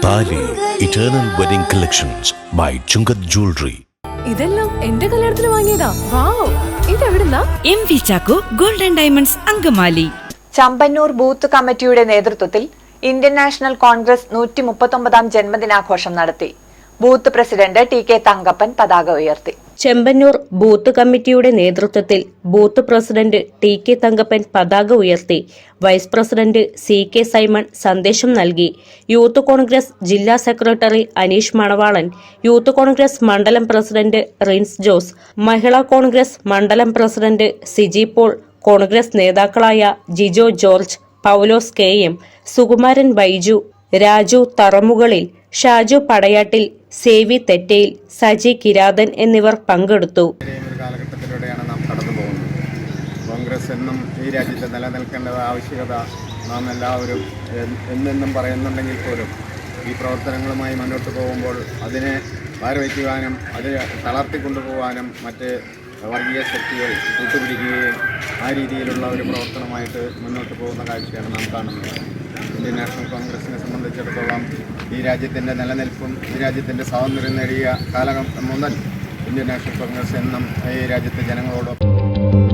താലി eternal wedding collections by Chungath jewellery. ഇതെല്ലാം എന്റെ കല്യാണത്തിന് വാങ്ങിയതാ. വാവ്, ഇതെവിടുന്നാ? MV Chacko golden diamonds Angamaly. Chambannoor booth കമ്മിറ്റിയുടെ നേതൃത്വത്തിൽ ഇന്ത്യൻ നാഷണൽ കോൺഗ്രസ് 139-ാം ജന്മദിനാഘോഷം നടത്തി. ബൂത്ത് പ്രസിഡന്റ് TK തങ്കപ്പൻ പതാക ഉയർത്തി. ചെമ്പന്നൂർ ബൂത്ത് കമ്മിറ്റിയുടെ നേതൃത്വത്തിൽ ബൂത്ത് പ്രസിഡന്റ് TK തങ്കപ്പൻ പതാക ഉയർത്തി. വൈസ് പ്രസിഡന്റ് CK സൈമൺ സന്ദേശം നൽകി. യൂത്ത് കോൺഗ്രസ് ജില്ലാ സെക്രട്ടറി അനീഷ് മണവാളൻ, യൂത്ത് കോൺഗ്രസ് മണ്ഡലം പ്രസിഡന്റ് റിൻസ് ജോസ്, മഹിളാ കോൺഗ്രസ് മണ്ഡലം പ്രസിഡന്റ് സിജി പോൾ, കോൺഗ്രസ് നേതാക്കളായ ജിജോ ജോർജ്, പൗലോസ് KM, സുകുമാരൻ ബൈജു, രാജു തറമുകളിൽ, ഷാജു പടയാട്ടിൽ, സേവി തെറ്റയിൽ, സജി കിരാതൻ എന്നിവർ പങ്കെടുത്തു. കാലഘട്ടത്തിലൂടെയാണ് നാം കടന്നു പോകുന്നത്. കോൺഗ്രസ് എന്നും ഈ രാജ്യത്ത് നിലനിൽക്കേണ്ടത് ആവശ്യകത നാം എല്ലാവരും എന്നെന്നും പറയുന്നുണ്ടെങ്കിൽ പോലും ഈ പ്രവർത്തനങ്ങളുമായി മുന്നോട്ട് പോകുമ്പോൾ അതിനെ വരവയ്ക്കുവാനും അത് തളർത്തിക്കൊണ്ടുപോകാനും മറ്റ് വർഗീയ ശക്തികൾ കൂട്ടുപിടിക്കുകയും ആ രീതിയിലുള്ള ഒരു പ്രവർത്തനമായിട്ട് മുന്നോട്ട് പോകുന്ന കാഴ്ചയാണ് നാം കാണുന്നത്. ഇന്ത്യൻ നാഷണൽ കോൺഗ്രസിനെ സംബന്ധിച്ചിടത്തോളം ഈ രാജ്യത്തിൻ്റെ നിലനിൽപ്പും ഈ രാജ്യത്തിൻ്റെ സ്വാതന്ത്ര്യം നേടിയ കാലം മുതൽ ഇന്ത്യൻ നാഷണൽ കോൺഗ്രസ് എന്നും ഈ രാജ്യത്തെ ജനങ്ങളോടൊപ്പം